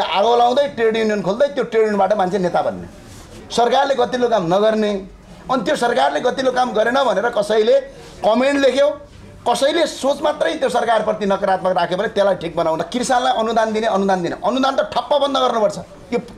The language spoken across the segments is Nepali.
आगो लाउँदै ट्रेड युनियन खोल्दै त्यो ट्रेड युनियनबाट मान्छे नेता बन्ने, सरकारले गतिलो काम नगर्ने। अनि त्यो सरकारले गतिलो काम गरेन भनेर कसैले कमेन्ट लेख्यो, कसैले सोच मात्रै त्यो सरकारप्रति नकारात्मक राख्यो भने त्यसलाई ठिक बनाउन किसानलाई अनुदान दिने अनुदान त ठप्प बन्द गर्नुपर्छ।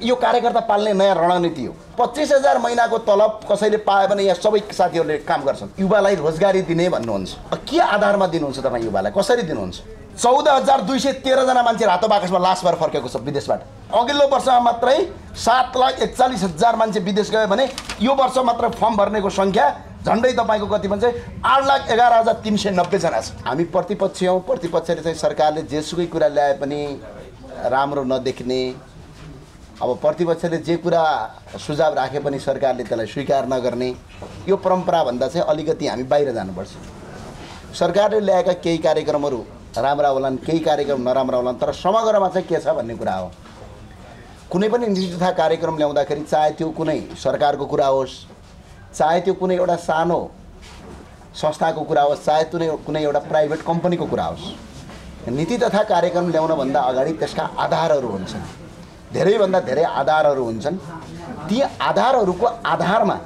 यो कार्यकर्ता पाल्ने नयाँ रणनीति हो। 25,000 महिनाको तलब कसैले पायो भने यहाँ सबै साथीहरूले काम गर्छन्। युवालाई रोजगारी दिने भन्नुहुन्छ, के आधारमा दिनुहुन्छ तपाईँ? युवालाई कसरी दिनुहुन्छ? 14,213 जना मान्छे रातो बाकसमा लास भएर फर्केको छ विदेशबाट। अघिल्लो वर्षमा मात्रै 7,41,000 मान्छे विदेश गयो भने यो वर्ष मात्र फर्म भर्नेको सङ्ख्या झन्डै तपाईँको कति भन्छ 8,11,390 जना छ। हामी प्रतिपक्ष हौँ, प्रतिपक्षले चाहिँ सरकारले जेसुकै कुरा ल्याए पनि राम्रो नदेख्ने, अब प्रतिपक्षले जे कुरा सुझाव राखे पनि सरकारले त्यसलाई स्वीकार नगर्ने, यो परम्पराभन्दा चाहिँ अलिकति हामी बाहिर जानुपर्छ। सरकारले ल्याएका केही कार्यक्रमहरू राम्रा होलान्, केही कार्यक्रम नराम्रा होलान्, तर समग्रमा चाहिँ के छ भन्ने कुरा हो। कुनै पनि नीति तथा कार्यक्रम ल्याउँदाखेरि चाहे त्यो कुनै सरकारको कुरा होस्, चाहे त्यो कुनै एउटा सानो संस्थाको कुरा होस्, चाहे कुनै एउटा प्राइभेट कम्पनीको कुरा होस्, नीति तथा कार्यक्रम ल्याउनभन्दा अगाडि त्यसका आधारहरू हुन्छन्, धेरैभन्दा धेरै आधारहरू हुन्छन्। ती आधारहरूको आधारमा,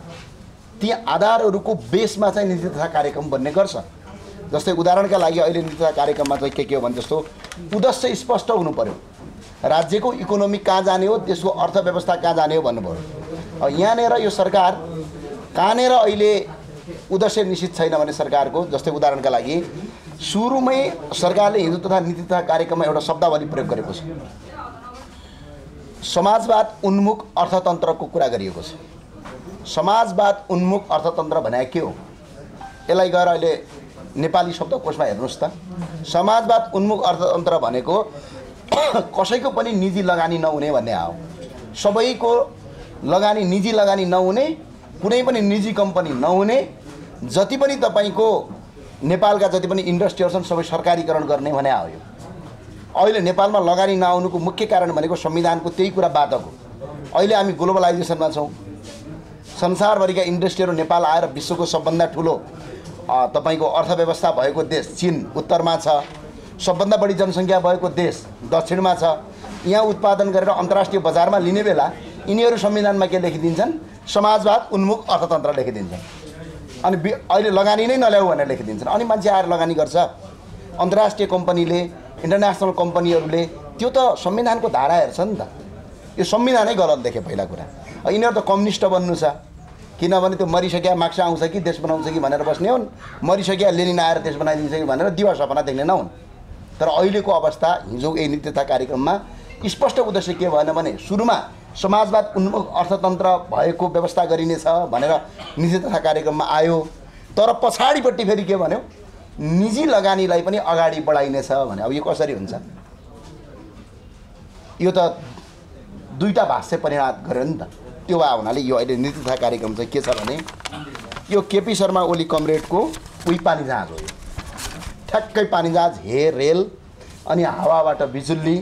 ती आधारहरूको बेसमा चाहिँ नीति तथा कार्यक्रम बन्ने गर्छ। जस्तै उदाहरणका लागि अहिले नीति तथा कार्यक्रममा चाहिँ के हो भने जस्तो उद्देश्य स्पष्ट हुनु पर्यो। राज्यको इकोनोमी कहाँ जाने हो, देशको अर्थव्यवस्था कहाँ जाने हो भन्नुभयो। यहाँनिर यो सरकार कहाँनिर अहिले उद्देश्य निश्चित छैन भने सरकारको, जस्तै उदाहरणका लागि सुरुमै सरकारले हिजो तथा नीति तथा कार्यक्रममा एउटा शब्दावली प्रयोग गरेको छ, समाजवाद उन्मुख अर्थतन्त्रको कुरा गरिएको छ। समाजवाद उन्मुख अर्थतन्त्र भने के हो? यसलाई गएर अहिले नेपाली शब्दकोशमा हेर्नुहोस् त। समाजवाद उन्मुख अर्थतन्त्र भनेको कसैको पनि निजी लगानी नहुने भन्ने हो। सबैको लगानी, निजी लगानी नहुने, कुनै पनि निजी कम्पनी नहुने, जति पनि तपाईँको नेपालका जति पनि इन्डस्ट्रीहरू छन् सबै सरकारीकरण गर्ने भने हो। यो अहिले नेपालमा लगानी नआउनुको मुख्य कारण भनेको संविधानको त्यही कुरा बाधक हो। अहिले हामी ग्लोबलाइजेसनमा छौँ, संसारभरिका इन्डस्ट्रीहरू नेपाल आएर विश्वको सबभन्दा ठुलो तपाईँको अर्थव्यवस्था भएको देश चीन उत्तरमा छ, सबभन्दा बढी जनसङ्ख्या भएको देश दक्षिणमा छ। यहाँ उत्पादन गरेर अन्तर्राष्ट्रिय बजारमा लिने बेला यिनीहरू संविधानमा के लेखिदिन्छन्? समाजवाद उन्मुख अर्थतन्त्र लेखिदिन्छन्। अनि अहिले लगानी नै नल्याऊ भनेर लेखिदिन्छन्। अनि मान्छे आएर लगानी गर्छ। अन्तर्राष्ट्रिय कम्पनीले, इन्टरनेसनल कम्पनीहरूले त्यो त संविधानको धारा हेर्छ नि त। यो संविधानै गलत देखे पहिला कुरा। यिनीहरू त कम्युनिस्ट बन्नु छ, किनभने त्यो मरिसक्या मार्क्स आउँछ कि देश बनाउँछ कि भनेर बस्ने हुन्, मरिसक्या लेनिन आएर देश बनाइदिन्छ कि भनेर दिवा सपना देख्ने नहुन्। तर अहिलेको अवस्था हिजो यही नीति तथा कार्यक्रममा स्पष्ट उद्देश्य के भएन भने सुरुमा समाजवाद उन्मुख अर्थतन्त्र भएको व्यवस्था गरिनेछ भनेर नीति तथा कार्यक्रममा आयो, तर पछाडिपट्टि फेरि के भन्यो? निजी लगानीलाई पनि अगाडि बढाइनेछ भने। अब यो कसरी हुन्छ? यो त दुईटा भाष्य परिणाम गर्यो नि त। त्यो भए हुनाले यो अहिले नीति तथा कार्यक्रम चाहिँ के छ भने यो केपी शर्मा ओली कमरेडको उही पानी जहाज हो। ठ्याक्कै पानी जहाज, हे रेल अनि हावाबाट बिजुली,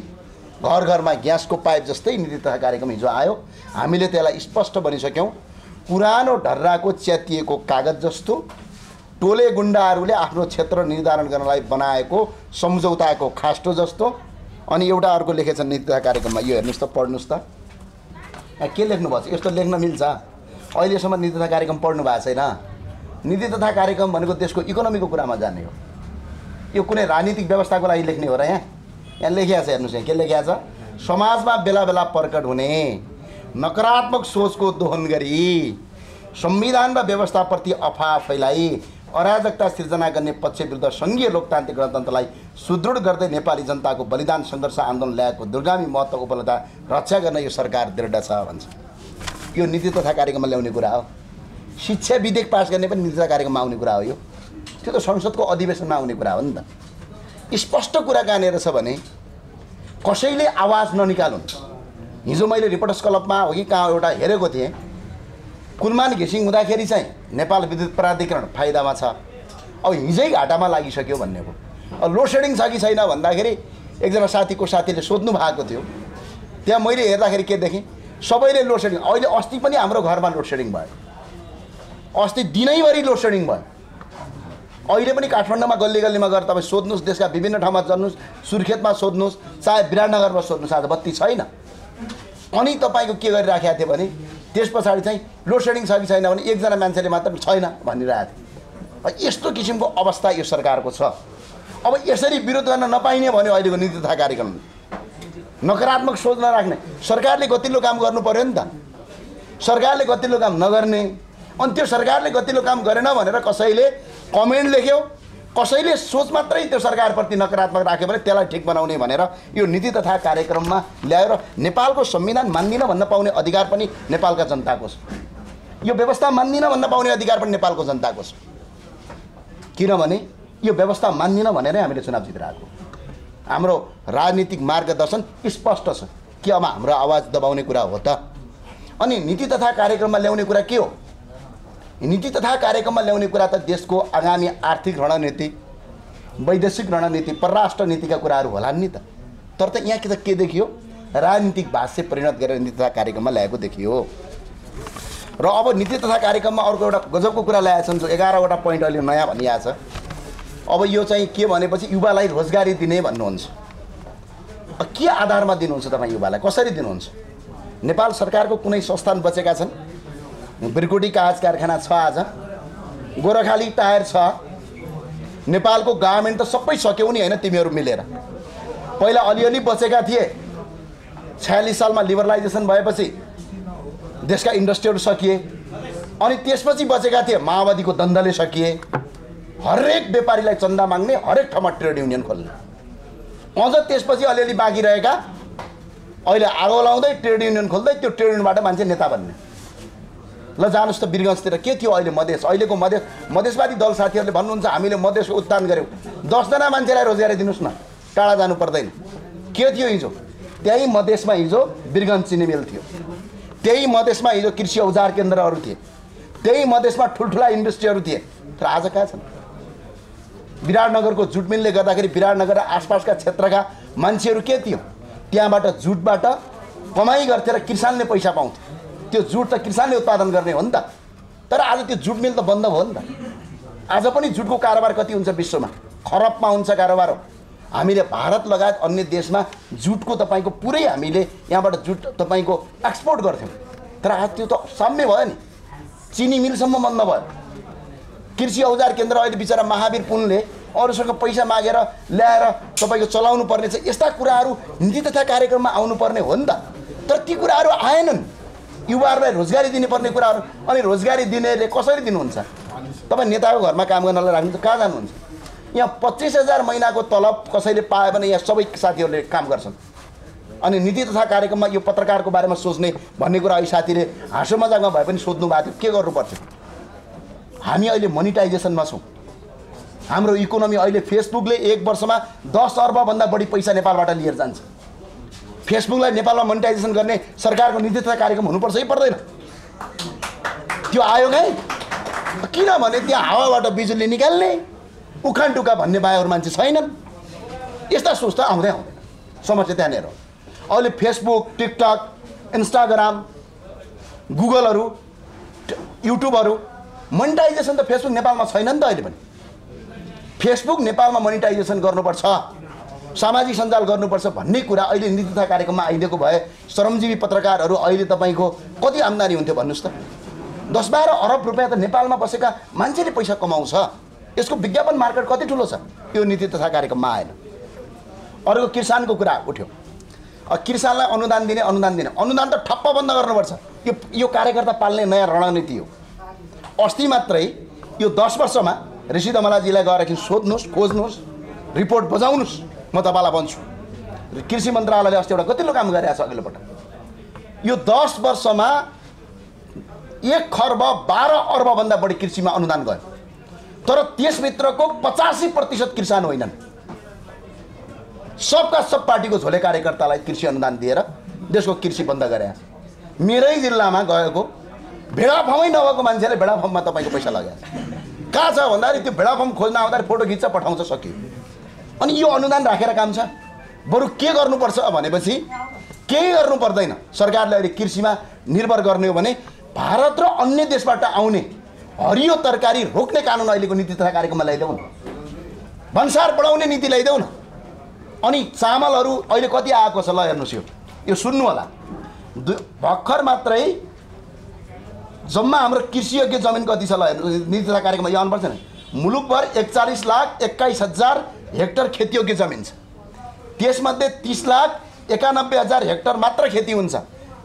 घर घरमा ग्यासको पाइप जस्तै नीति तथा कार्यक्रम हिजो आयो। हामीले त्यसलाई स्पष्ट भनिसक्यौँ। पुरानो ढर्राको च्यातिएको कागज जस्तो, टोले गुण्डाहरूले आफ्नो क्षेत्र निर्धारण गर्नलाई बनाएको सम्झौताको खास्टो जस्तो। अनि एउटा अर्को लेखेछ नीति तथा कार्यक्रममा, यो हेर्नुहोस् त, पढ्नुहोस् त, के लेख्नु भएको छ? यस्तो लेख्न मिल्छ? अहिलेसम्म नीति तथा कार्यक्रम पढ्नु भएको छैन। नीति तथा कार्यक्रम भनेको देशको इकोनोमीको कुरामा जाने हो। यो कुनै राजनीतिक व्यवस्थाको लागि लेख्ने हो र? यहाँ लेखिया छ, हेर्नुहोस् यहाँ के लेखिया छ? समाजमा बेला बेला प्रकट हुने नकारात्मक सोचको दोहन गरी संविधान र व्यवस्थाप्रति अफवाह फैलाई अराजकता सिर्जना गर्ने पक्ष विरुद्ध सङ्घीय लोकतान्त्रिक गणतन्त्रलाई सुदृढ गर्दै नेपाली जनताको बलिदान सङ्घर्ष आन्दोलन ल्याएको दुर्गामी महत्त्व उपलब्धता रक्षा गर्न यो सरकार दृढ छ भन्छ। यो नीति तथा कार्यक्रममा ल्याउने कुरा हो। शिक्षा विधेयक पास गर्ने पनि नीति तथा कार्यक्रममा आउने कुरा हो। यो त्यो त संसदको अधिवेशनमा आउने कुरा हो नि त। स्पष्ट कुरा कहाँनिर छ भने कसैले आवाज ननिकालुन्। हिजो मैले रिपोर्टर्स क्लबमा हो कि कहाँ एउटा हेरेको थिएँ, कुलमान घिसिङ हुँदाखेरि चाहिँ नेपाल विद्युत प्राधिकरण फाइदामा छ, अब हिजै घाटामा लागिसक्यो भन्ने हो। अब लोड सेडिङ छ कि छैन भन्दाखेरि एकजना साथीले सोध्नु भएको थियो। त्यहाँ मैले हेर्दाखेरि के देखेँ? सबैले लोड सेडिङ। अहिले अस्ति पनि हाम्रो घरमा लोड सेडिङ भयो, अस्ति दिनैभरि लोड सेडिङ भयो। अहिले पनि काठमाडौँमा गल्ली गल्लीमा गएर तपाईँ सोध्नुहोस्, देशका विभिन्न ठाउँमा जानुहोस्, सुर्खेतमा सोध्नुहोस्, चाहे विराटनगरमा सोध्नुहोस्, आज बत्ती छैन। अनि तपाईँको के गरिराखेको थियो भने त्यस पछाडि चाहिँ लोड सेडिङ छ कि छैन भने एकजना मान्छेले मात्र छैन भनिरहेको थियो। यस्तो किसिमको अवस्था यो सरकारको छ। अब यसरी विरोध गर्न नपाइने भन्यो अहिलेको नीति तथा कार्यक्रमले। नकारात्मक सोच नराख्ने, सरकारले गतिलो काम गर्नु पर्यो नि त। सरकारले गतिलो काम नगर्ने, अनि त्यो सरकारले गतिलो काम गरेन भनेर कसैले कमेन्ट लेख्यो, कसैले सोच मात्रै त्यो सरकारप्रति नकारात्मक राख्यो भने त्यसलाई ठिक बनाउने भनेर यो नीति तथा कार्यक्रममा ल्याएर नेपालको संविधान मान्दिन भन्न पाउने अधिकार पनि नेपालका जनताको छ। यो व्यवस्था मान्दिन भन्न पाउने अधिकार पनि नेपालको जनताको छ। किनभने यो व्यवस्था मान्दिन भनेरै हामीले चुनाव जितिरहेको। हाम्रो राजनीतिक मार्गदर्शन स्पष्ट छ कि अब हाम्रो आवाज दबाउने कुरा हो त। अनि नीति तथा कार्यक्रममा ल्याउने कुरा के हो? नीति तथा कार्यक्रममा ल्याउने कुरा त देशको आगामी आर्थिक रणनीति, वैदेशिक रणनीति, परराष्ट्र नीतिका कुराहरू होलान् नि त। तर त यहाँ के देखियो? राजनीतिक भाष्य परिणत गरेर नीति तथा कार्यक्रममा ल्याएको देखियो। र अब नीति तथा कार्यक्रममा अर्को एउटा गजबको कुरा ल्याएका छन्, जो 11वटा पोइन्ट अहिले नयाँ भनिएको छ। अब यो चाहिँ के भनेपछि युवालाई रोजगारी दिने भन्नुहुन्छ। के आधारमा दिनुहुन्छ तपाईँ युवालाई? कसरी दिनुहुन्छ? नेपाल सरकारको कुनै संस्थान बचेका छन्? ब्रिकोटी कागज कारखाना छ, आज गोरखाली टायर छ। नेपालको गभर्मेन्ट त सबै सक्यौ नि होइन तिमीहरू मिलेर। पहिला अलिअलि बचेका थिए, 46 सालमा लिबरलाइजेसन भएपछि देशका इन्डस्ट्रीहरू सकिए। अनि त्यसपछि बचेका थिए, माओवादीको द्वन्द्वले सकिए। हरेक व्यापारीलाई चन्दा माग्ने, हरेक ठाउँमा ट्रेड युनियन खोल्ने। अझ त्यसपछि अलिअलि बाँकी रहेका अहिले आगो लाउँदै ट्रेड युनियन खोल्दै त्यो ट्रेड युनियनबाट मान्छे नेता बन्ने। ल जानुहोस् त वीरगञ्जतिर के थियो अहिले मधेस, अहिलेको मधेसवादी दल साथीहरूले भन्नुहुन्छ हामीले मधेसको उत्थान गऱ्यौँ। 10 जना मान्छेलाई रोजगारी दिनुहोस् न, टाढा जानु पर्दैन। के थियो हिजो? त्यही मधेसमा हिजो वीरगञ्ज चिनी मिल थियो, त्यही मधेसमा हिजो कृषि औजार केन्द्रहरू थिए, त्यही मधेसमा ठुल्ठुला इन्डस्ट्रीहरू थिए। तर आज कहाँ छन्? विराटनगरको जुट मिलले गर्दाखेरि विराटनगर र आसपासका क्षेत्रका मान्छेहरू के थियो? त्यहाँबाट जुटबाट कमाइ गर्थे र किसानले पैसा पाउँथे। त्यो जुट त किसानले उत्पादन गर्ने हो नि त। तर आज त्यो जुट मिल त बन्द भयो नि त। आज पनि जुटको कारोबार कति हुन्छ विश्वमा? खरबमा हुन्छ कारोबार हो। हामीले भारत लगायत अन्य देशमा जुटको तपाईँको पुरै हामीले यहाँबाट जुट तपाईँको एक्सपोर्ट गर्थ्यौँ। तर आज त्यो त साम्य भयो नि, चिनी मिलसम्म बन्द भयो। कृषि औजार केन्द्र अहिले बिचरा महावीर पुनले अरूसँग पैसा मागेर ल्याएर तपाईँको चलाउनु पर्ने छ। यस्ता कुराहरू नीति तथा कार्यक्रममा आउनुपर्ने हो नि त। तर ती कुराहरू आएनन्। युवाहरूलाई रोजगारी दिनुपर्ने कुराहरू, अनि रोजगारी दिनेले कसरी दिनुहुन्छ? तपाईँ नेताको घरमा काम गर्नलाई राख्नु त कहाँ जानुहुन्छ? यहाँ 25,000 महिनाको तलब कसैले पायो भने यहाँ सबै साथीहरूले काम गर्छन्। अनि नीति तथा कार्यक्रममा यो पत्रकारको बारेमा सोच्ने भन्ने कुरा अहिले साथीले हाँसो मजाकमा भए पनि सोध्नु भएको थियो। के गर्नुपर्छ? हामी अहिले मोनिटाइजेसनमा छौँ। हाम्रो इकोनोमी अहिले फेसबुकले 1 वर्षमा 10 अर्बभन्दा बढी पैसा नेपालबाट लिएर जान्छ। फेसबुकलाई नेपालमा मोनिटाइजेसन गर्ने सरकारको नीति तथा कार्यक्रम हुनुपर्छ कि पर्दैन? त्यो आयोग है, किनभने त्यहाँ हावाबाट बिजुली निकाल्ने उखान टुका भन्ने बाहेक मान्छे छैनन्। यस्ता सोच त आउँदैन। समस्या त्यहाँनिर हो। अहिले फेसबुक, टिकटक, इन्स्टाग्राम, गुगलहरू, युट्युबहरू मोनिटाइजेसन त फेसबुक नेपालमा छैन नि त। अहिले पनि फेसबुक नेपालमा मोनिटाइजेसन गर्नुपर्छ, सामाजिक सञ्जाल गर्नुपर्छ भन्ने कुरा अहिले नीति तथा कार्यक्रममा आइदिएको भए श्रमजीवी पत्रकारहरू अहिले तपाईँको कति आम्दानी हुन्थ्यो भन्नुहोस् त? 10-12 अरब रुपियाँ त नेपालमा बसेका मान्छेले पैसा कमाउँछ। यसको विज्ञापन मार्केट कति ठुलो छ? यो नीति तथा कार्यक्रममा आएन। अर्को किसानको कुरा उठ्यो। किसानलाई अनुदान दिने, अनुदान त ठप्प बन्द गर्नुपर्छ। यो कार्यकर्ता पाल्ने नयाँ रणनीति हो। अस्ति मात्रै यो 10 वर्षमा ऋषि दमलाजीलाई गएर एकछिन सोध्नुहोस्, खोज्नुहोस्, रिपोर्ट बजाउनुहोस्, म तपाईँलाई भन्छु। कृषि मन्त्रालयले अस्ति एउटा गतिलो काम गरेको छ। अघिल्लो पटक यो 10 वर्षमा 1 खर्ब 12 अर्बभन्दा बढी कृषिमा अनुदान गयो। तर त्यसभित्रको 85% किसान होइनन्। सबका सब पार्टीको झोले कार्यकर्तालाई कृषि अनुदान दिएर देशको कृषि बन्द गरे। मेरै जिल्लामा गएको भेडा फर्मै नभएको मान्छेले भेडा फर्ममा तपाईँको पैसा लगाए। कहाँ छ भन्दाखेरि त्यो भेडा फर्म खोज्न आउँदाखेरि फोटो खिच्छ पठाउँछ, सक्यो। अनि यो अनुदान राखेर काम छ? बरु के गर्नुपर्छ भनेपछि केही गर्नु पर्दैन। सरकारले अहिले कृषिमा निर्भर गर्ने हो भने भारत र अन्य देशबाट आउने हरियो तरकारी रोक्ने कानुन अहिलेको नीति तथा कार्यक्रममा ल्याइदेऊ न, भन्सार बढाउने नीति ल्याइदेऊ न। अनि चामलहरू अहिले कति आएको छ ल हेर्नुहोस्, यो सुन्नु होला। भर्खर मात्रै जम्मा हाम्रो कृषियोग्य जमिन कति छ ल हेर्नुहोस्, नीति तथा कार्यक्रममा यो आउनुपर्छ नि। मुलुकभर 41,21,000 हेक्टर खेतीयोग्य जमिन छ, त्यसमध्ये 30,91,000 हेक्टर मात्र खेती हुन्छ,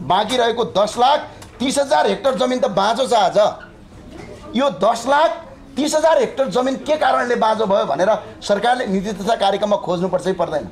बाँकी रहेको 10,30,000 हेक्टर जमिन त बाँझो छ। आज यो 10,30,000 हेक्टर जमिन के कारणले बाँझो भयो भनेर सरकारले नीति तथा कार्यक्रममा खोज्नुपर्छ कि पर्दैन?